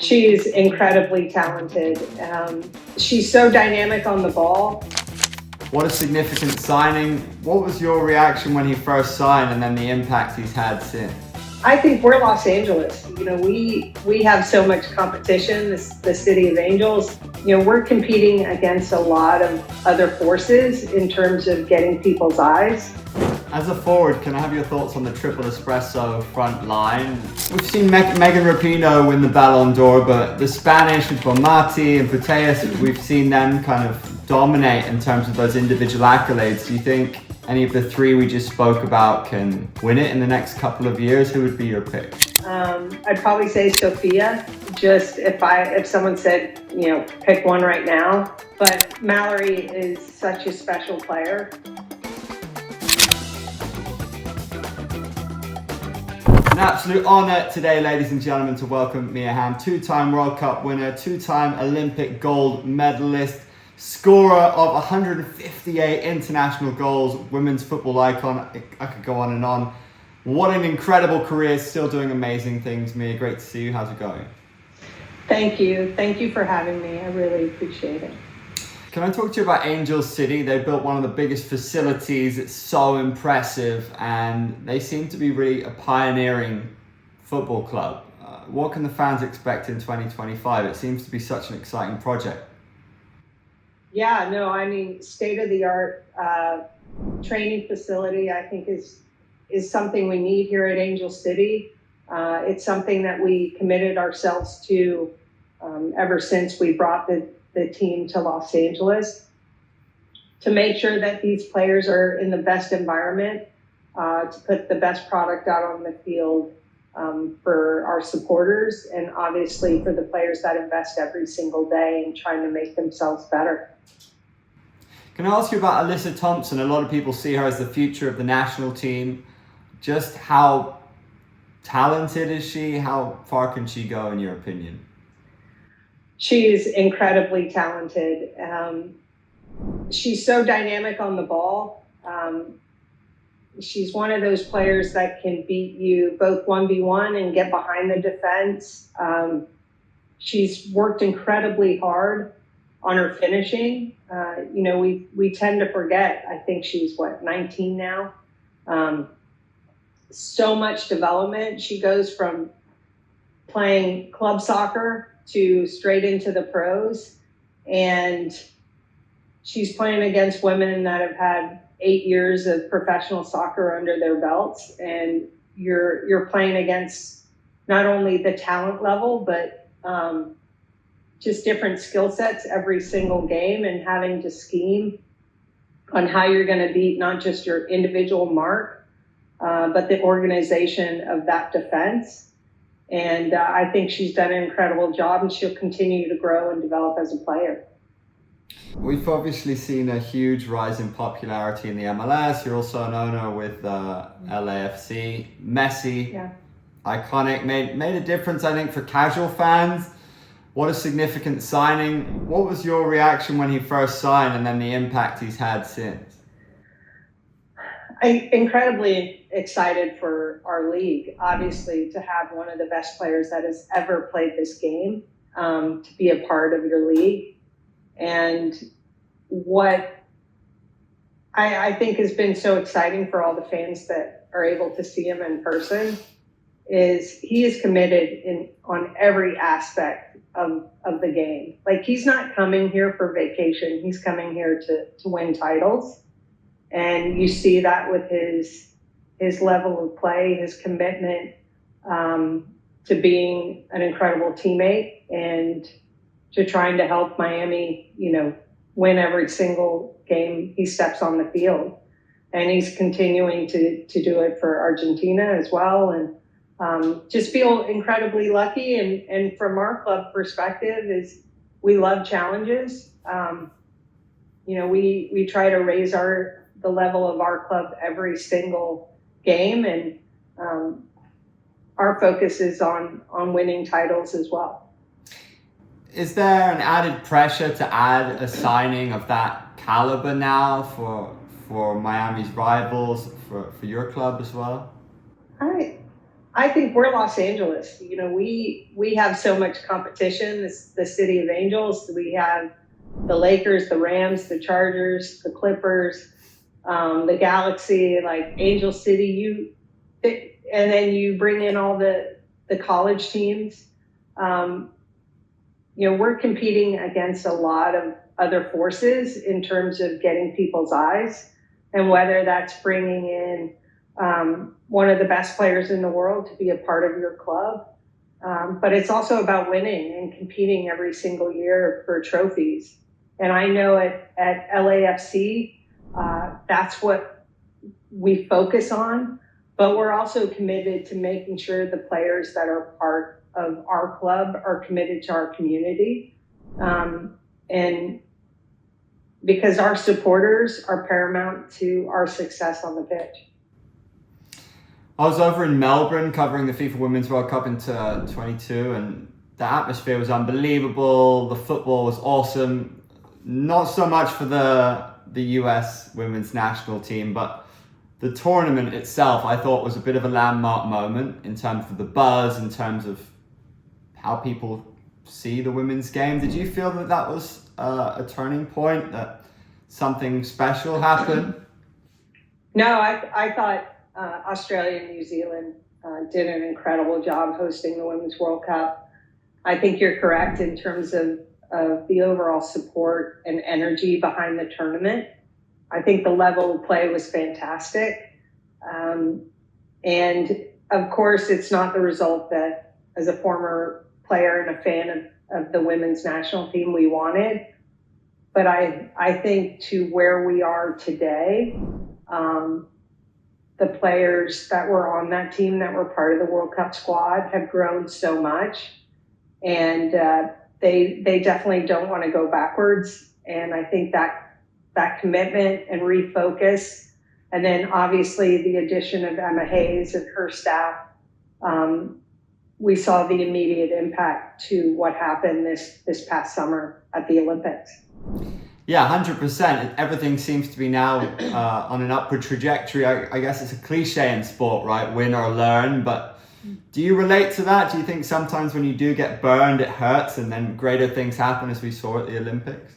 She's incredibly talented. She's so dynamic on the ball. What a significant signing. What was your reaction when he first signed and then the impact he's had since? I think we're Los Angeles. We have so much competition, the city of angels. We're competing against a lot of other forces in terms of getting people's eyes. As a forward, can I have your thoughts on the triple espresso front line? We've seen Megan Rapinoe win the Ballon d'Or, but the Spanish with Bonmati and Putellas, we've seen them kind of dominate in terms of those individual accolades. Do you think any of the three we just spoke about can win it in the next couple of years? Who would be your pick? I'd probably say Sophia, just if someone said, pick one right now. But Mallory is such a special player. An absolute honour today, ladies and gentlemen, to welcome Mia Hamm, two-time World Cup winner, two-time Olympic gold medalist, scorer of 158 international goals, women's football icon. I could go on and on. What an incredible career, still doing amazing things. Mia, great to see you. How's it going? Thank you. Thank you for having me. I really appreciate it. Can I talk to you about Angel City? They built one of the biggest facilities. It's so impressive, and they seem to be really a pioneering football club. What can the fans expect in 2025? It seems to be such an exciting project. Yeah, no, state-of-the-art training facility, I think is something we need here at Angel City. It's something that we committed ourselves to ever since we brought the team to Los Angeles, to make sure that these players are in the best environment, to put the best product out on the field for our supporters, and obviously for the players that invest every single day in trying to make themselves better. Can I ask you about Alyssa Thompson? A lot of people see her as the future of the national team. Just how talented is she? How far can she go, in your opinion? She's incredibly talented. She's so dynamic on the ball. She's one of those players that can beat you both 1v1 and get behind the defense. She's worked incredibly hard on her finishing. We tend to forget, I think she's 19 now. So much development. She goes from playing club soccer to straight into the pros, and she's playing against women that have had 8 years of professional soccer under their belts, and you're playing against not only the talent level, but just different skill sets every single game, and having to scheme on how you're going to beat not just your individual mark, but the organization of that defense. And I think she's done an incredible job, and she'll continue to grow and develop as a player. We've obviously seen a huge rise in popularity in the MLS. You're also an owner with LAFC. Messi, yeah. Iconic, made a difference, I think, for casual fans. What a significant signing. What was your reaction when he first signed and then the impact he's had since? I'm incredibly excited for our league, obviously, to have one of the best players that has ever played this game to be a part of your league. And what I think has been so exciting for all the fans that are able to see him in person is he is committed on every aspect of the game. Like, he's not coming here for vacation. He's coming here to win titles. And you see that with his level of play, his commitment to being an incredible teammate and to trying to help Miami, win every single game he steps on the field. And he's continuing to do it for Argentina as well. And just feel incredibly lucky. And from our club perspective is we love challenges. We try to raise the level of our club every single game, and our focus is on winning titles as well. Is there an added pressure to add a signing of that caliber now for Miami's rivals, for your club as well? I think we're Los Angeles. You know, we have so much competition. This the city of angels. We have the Lakers, the Rams, the Chargers, the Clippers, the Galaxy, like Angel City. And then you bring in all the college teams. You know, we're competing against a lot of other forces in terms of getting people's eyes, and whether that's bringing in one of the best players in the world to be a part of your club. But it's also about winning and competing every single year for trophies. And I know at LAFC, that's what we focus on, but we're also committed to making sure the players that are part of our club are committed to our community. And because our supporters are paramount to our success on the pitch. I was over in Melbourne covering the FIFA Women's World Cup into 22, and the atmosphere was unbelievable. The football was awesome. Not so much for the US women's national team, but the tournament itself I thought was a bit of a landmark moment in terms of the buzz, in terms of how people see the women's game. Did you feel that was a turning point, that something special happened? No, I thought Australia and New Zealand did an incredible job hosting the Women's World Cup. I think you're correct in terms of the overall support and energy behind the tournament. I think the level of play was fantastic. And of course, it's not the result that, as a former player and a fan of the women's national team, we wanted. But I think to where we are today, the players that were on that team that were part of the World Cup squad have grown so much, and they definitely don't want to go backwards. And I think that commitment and refocus, and then obviously the addition of Emma Hayes and her staff, we saw the immediate impact to what happened this past summer at the Olympics. Yeah, 100%. Everything seems to be now on an upward trajectory. I guess it's a cliche in sport, right? Win or learn. But do you relate to that? Do you think sometimes when you do get burned, it hurts and then greater things happen, as we saw at the Olympics?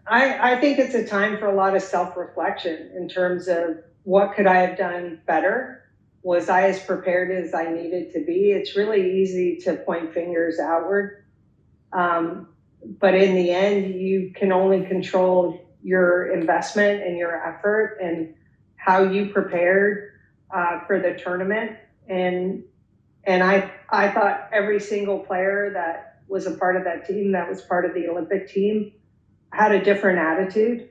I think it's a time for a lot of self-reflection in terms of what could I have done better? Was I as prepared as I needed to be? It's really easy to point fingers outward. But in the end, you can only control your investment and your effort and how you prepared for the tournament. And I thought every single player that was a part of that team, that was part of the Olympic team, had a different attitude.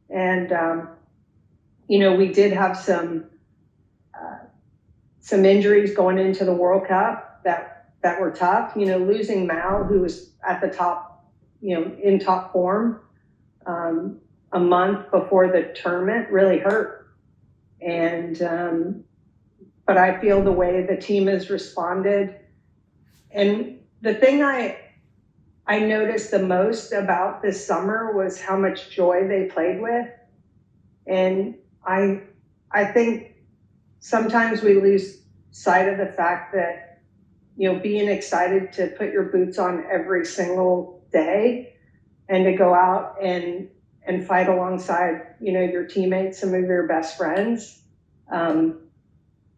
And, you know, we did have some injuries going into the World Cup that were tough. You know, losing Mal, who was at the top, you know, in top form, a month before the tournament really hurt. And, but I feel the way the team has responded. And the thing I noticed the most about this summer was how much joy they played with. And I think sometimes we lose sight of the fact that, you know, being excited to put your boots on every single day and to go out and fight alongside, you know, your teammates, some of your best friends,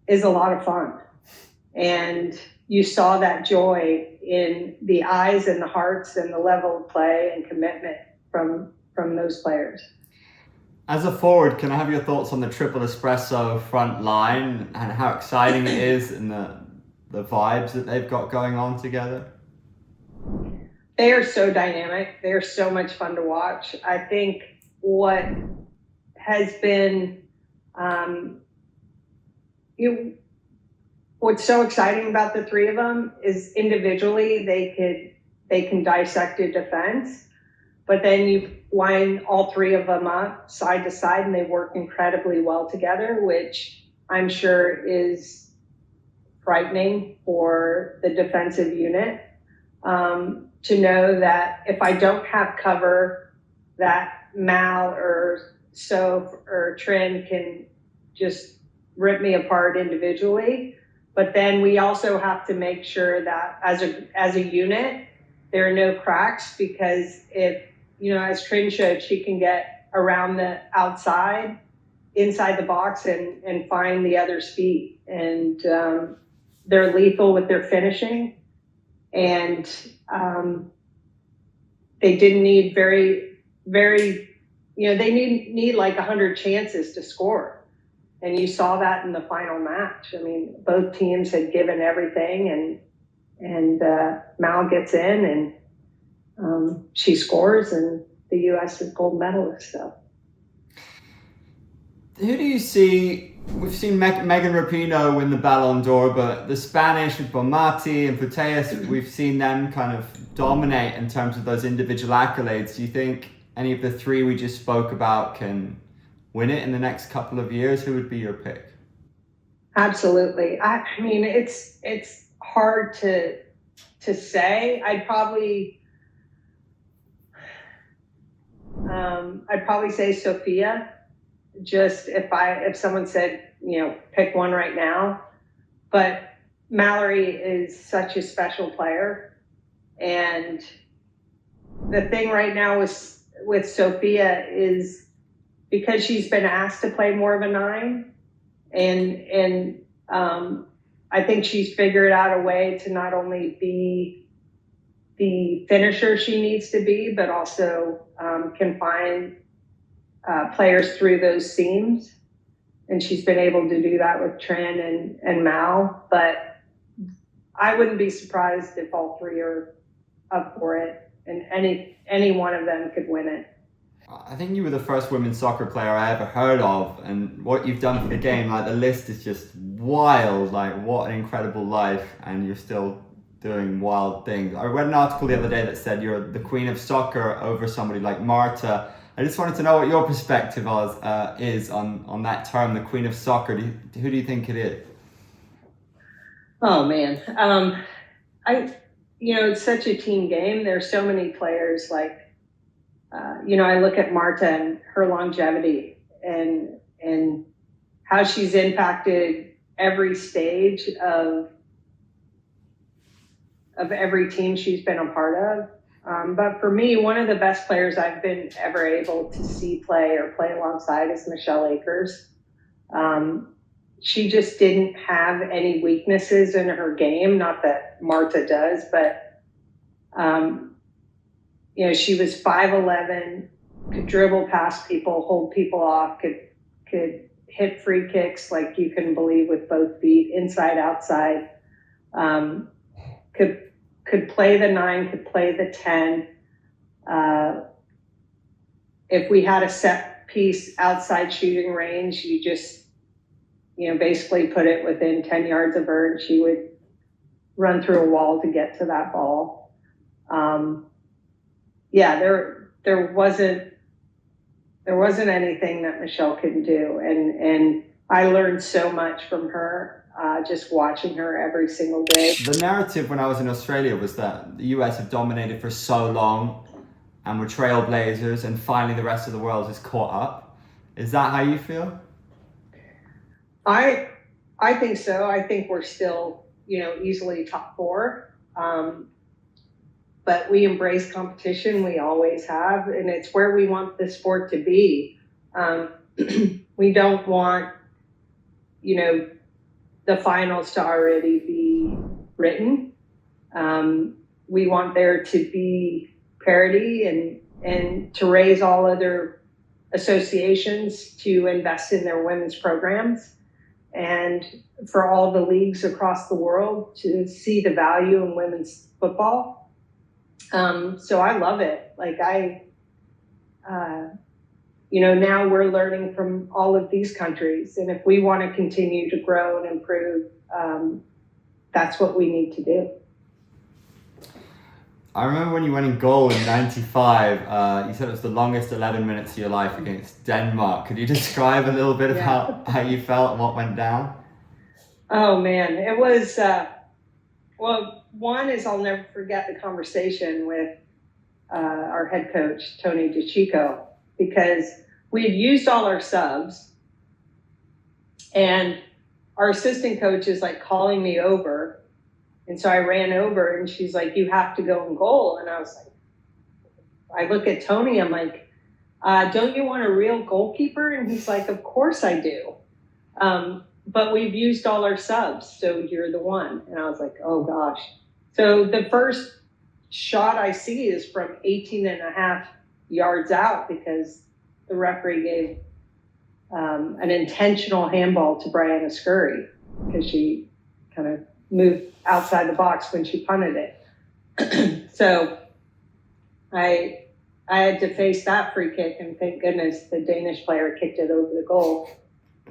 is a lot of fun. And you saw that joy in the eyes and the hearts and the level of play and commitment from those players. As a forward, can I have your thoughts on the triple espresso front line and how exciting it is and the vibes that they've got going on together? They are so dynamic. They are so much fun to watch. I think what has been, what's so exciting about the three of them is individually they can dissect a defense, but then you line all three of them up side to side and they work incredibly well together, which I'm sure is frightening for the defensive unit. To know that if I don't have cover, that Mal or Soph or Trin can just rip me apart individually. But then we also have to make sure that as a unit, there are no cracks, because if, as Trin showed, she can get around the outside, inside the box, and find the other's feet. And they're lethal with their finishing. And they didn't need very, they need like 100 chances to score. And you saw that in the final match. I mean, both teams had given everything, and Mal gets in, and she scores, and the U.S. is gold medalist. So, who do you see? We've seen Megan Rapinoe win the Ballon d'Or, but the Spanish with Bonmati and Putellas, we've seen them kind of dominate in terms of those individual accolades. Do you think any of the three we just spoke about can win it in the next couple of years? Who would be your pick? Absolutely. I mean, it's hard to say. I'd probably say Sophia. Just if someone said, pick one right now. But Mallory is such a special player, and the thing right now with Sophia is, because she's been asked to play more of a 9, and I think she's figured out a way to not only be the finisher she needs to be, but also can find players through those seams. And she's been able to do that with Trin and Mal. But I wouldn't be surprised if all three are up for it, and any one of them could win it. I think you were the first women's soccer player I ever heard of, and what you've done for the game, like the list is just wild. Like, what an incredible life, and you're still doing wild things. I read an article the other day that said you're the queen of soccer over somebody like Marta. I just wanted to know what your perspective is on that term, the queen of soccer. Who do you think it is? Oh man, it's such a team game. There's so many players. Like, I look at Marta and her longevity and how she's impacted every stage of every team she's been a part of. But for me, one of the best players I've been ever able to see play or play alongside is Michelle Akers. She just didn't have any weaknesses in her game. Not that Marta does, but she was 5'11", could dribble past people, hold people off, could hit free kicks like you couldn't believe with both feet, inside, outside. Could play the 9, could play the 10. If we had a set piece outside shooting range, you just, basically put it within 10 yards of her, and she would run through a wall to get to that ball. There wasn't anything that Michelle couldn't do, and I learned so much from her. Just watching her every single day. The narrative when I was in Australia was that the US have dominated for so long and were trailblazers, and finally the rest of the world has caught up. Is that how you feel? I think so. I think we're still, easily top 4. But we embrace competition. We always have, and it's where we want the sport to be. We don't want, the finals to already be written. We want there to be parity and to raise all other associations to invest in their women's programs, and for all the leagues across the world to see the value in women's football. So I love it. Like now we're learning from all of these countries. And if we want to continue to grow and improve, that's what we need to do. I remember when you went in goal in '95, you said it was the longest 11 minutes of your life against Denmark. Could you describe a little bit of how you felt and what went down? Oh man, it was, one is I'll never forget the conversation with our head coach, Tony DeChico, because we had used all our subs, and our assistant coach is like calling me over. And so I ran over and she's like, you have to go in goal. And I was like, I look at Tony, I'm like, don't you want a real goalkeeper? And he's like, of course I do. But we've used all our subs, so you're the one. And I was like, oh gosh. So the first shot I see is from 18 and a half yards out because the referee gave an intentional handball to Brianna Scurry because she kind of moved outside the box when she punted it. So I had to face that free kick, and thank goodness the Danish player kicked it over the goal.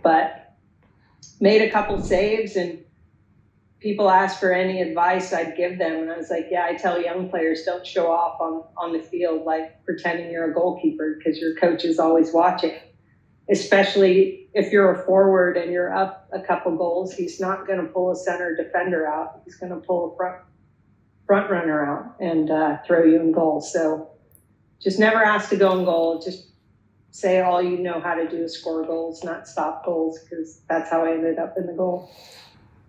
But made a couple saves, and people asked for any advice I'd give them. And I was like, yeah, I tell young players, don't show off on the field like pretending you're a goalkeeper because your coach is always watching. Especially if you're a forward and you're up a couple goals, he's not going to pull a center defender out. He's going to pull a front runner out and throw you in goal. So just never ask to go in goal. Just say all you know how to do is score goals, not stop goals, because that's how I ended up in the goal.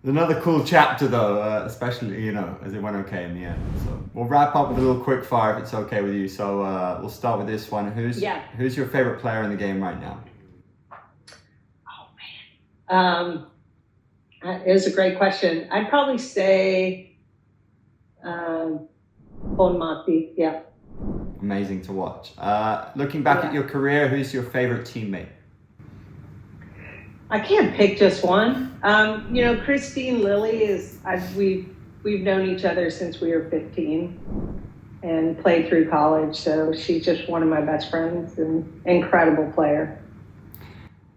Another cool chapter though, especially, as it went okay in the end. So we'll wrap up with a little quick fire if it's okay with you. So we'll start with this one. Who's your favorite player in the game right now? It is a great question. I'd probably say Bonmati, yeah. Amazing to watch. Looking back at your career, who's your favorite teammate? I can't pick just one. Christine Lilly we've known each other since we were 15 and played through college. So she's just one of my best friends and incredible player.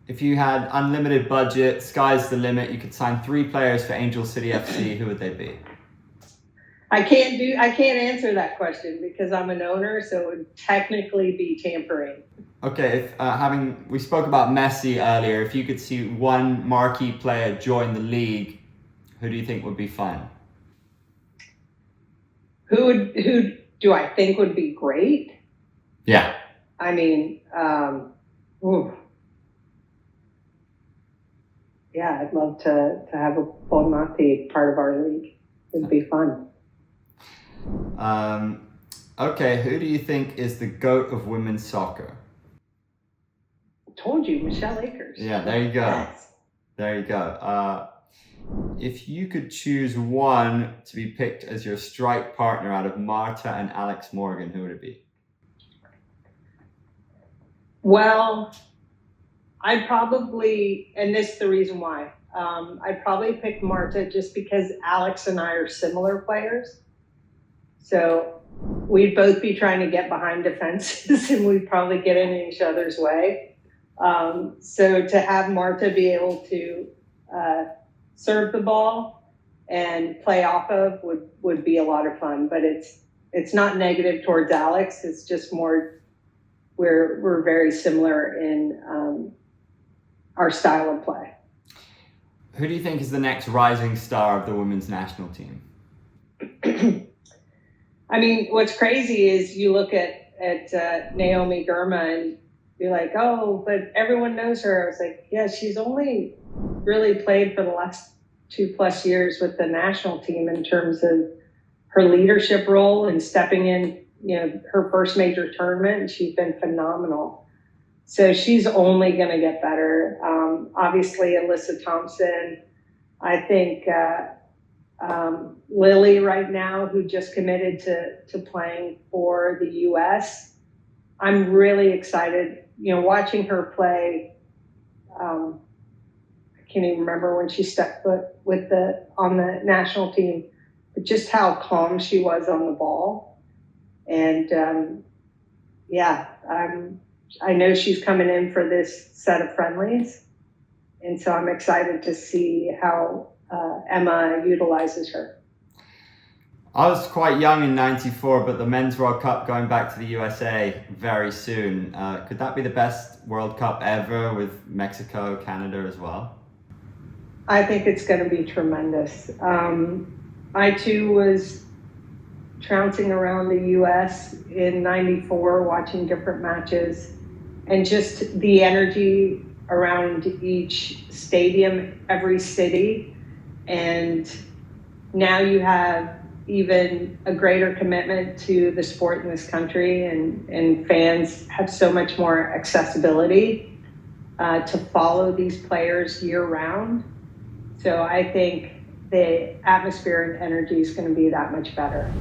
If you had unlimited budget, sky's the limit, you could sign 3 players for Angel City FC, who would they be? I can't answer that question because I'm an owner, so it would technically be tampering. Okay, we spoke about Messi earlier. If you could see one marquee player join the league, who do you think would be fun? Who do I think would be great? Yeah. I mean, yeah, I'd love to have a Bonmati part of our league. It'd be fun. Okay, who do you think is the GOAT of women's soccer? I told you, Michelle Akers. Yeah, there you go. Yes. There you go. If you could choose one to be picked as your strike partner out of Marta and Alex Morgan, who would it be? Well, I'd probably, and this is the reason why, I'd probably pick Marta just because Alex and I are similar players. So we'd both be trying to get behind defenses and we'd probably get in each other's way. So to have Marta be able to serve the ball and play off of would be a lot of fun. But it's not negative towards Alex. It's just more we're very similar in our style of play. Who do you think is the next rising star of the women's national team? I mean, what's crazy is you look at Naomi Girma and you're like, oh, but everyone knows her. I was like, yeah, she's only really played for the last 2+ years with the national team in terms of her leadership role and stepping in, her first major tournament. And she's been phenomenal. So she's only going to get better. Obviously, Alyssa Thompson. I think Lily right now, who just committed to playing for the U.S. I'm really excited. Watching her play. I can't even remember when she stepped foot on the national team, but just how calm she was on the ball. And I know she's coming in for this set of friendlies. And so I'm excited to see how Emma utilizes her. I was quite young in '94, but the Men's World Cup going back to the USA very soon. Could that be the best World Cup ever with Mexico, Canada as well? I think it's going to be tremendous. I too was trouncing around the US in '94, watching different matches, and just the energy around each stadium, every city. And now you have even a greater commitment to the sport in this country, and fans have so much more accessibility to follow these players year round. So I think the atmosphere and energy is going to be that much better.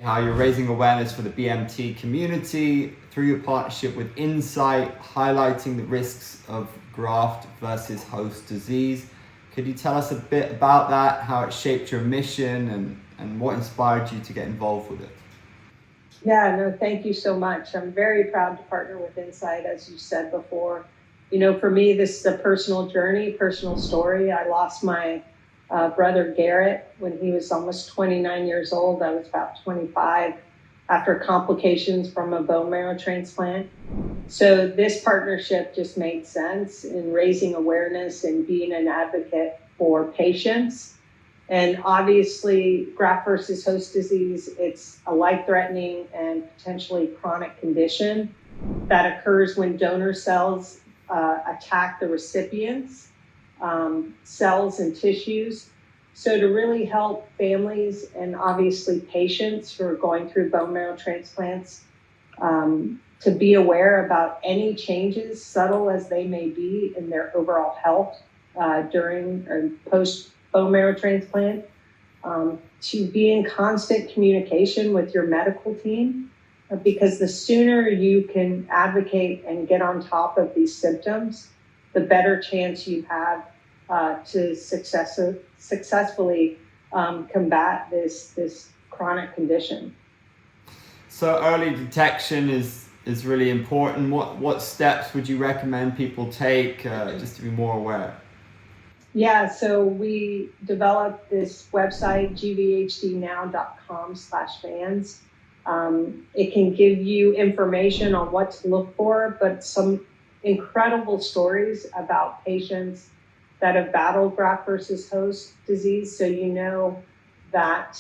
How you're raising awareness for the BMT community through your partnership with Insight, highlighting the risks of graft versus host disease. Could you tell us a bit about that, how it shaped your mission, and what inspired you to get involved with it? Yeah, no, thank you so much. I'm very proud to partner with Insight, as you said before. You know, for me, this is a personal journey, personal story. I lost my brother Garrett when he was almost 29 years old. I was about 25 after complications from a bone marrow transplant. So this partnership just made sense in raising awareness and being an advocate for patients. And obviously, graft versus host disease, it's a life-threatening and potentially chronic condition that occurs when donor cells attack the recipient's cells and tissues. So to really help families and obviously patients who are going through bone marrow transplants to be aware about any changes, subtle as they may be, in their overall health during or post bone marrow transplant, to be in constant communication with your medical team, because the sooner you can advocate and get on top of these symptoms, the better chance you have to successfully combat this chronic condition. So early detection is really important. What steps would you recommend people take just to be more aware? Yeah, so we developed this website, gvhdnow.com/fans. It can give you information on what to look for, but some incredible stories about patients that have battled graft versus host disease. So you know that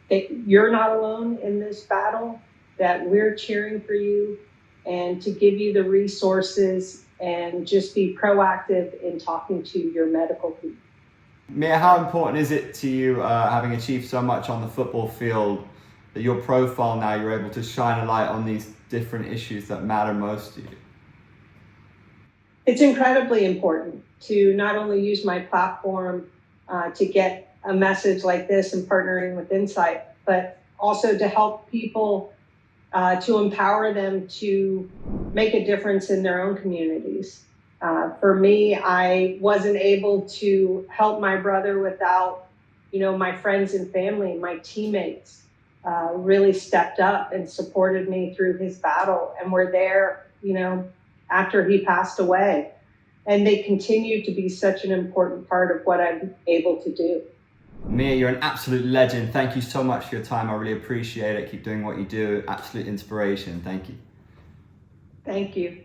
you're not alone in this battle, that we're cheering for you, and to give you the resources and just be proactive in talking to your medical team. Mia, how important is it to you, having achieved so much on the football field, that your profile now, you're able to shine a light on these different issues that matter most to you? It's incredibly important to not only use my platform to get a message like this and partnering with Insight, but also to help people, to empower them to make a difference in their own communities. For me, I wasn't able to help my brother without, my friends and family. My teammates really stepped up and supported me through his battle, and were there, after he passed away. And they continue to be such an important part of what I'm able to do. Mia, you're an absolute legend. Thank you so much for your time. I really appreciate it. Keep doing what you do. Absolute inspiration. Thank you. Thank you.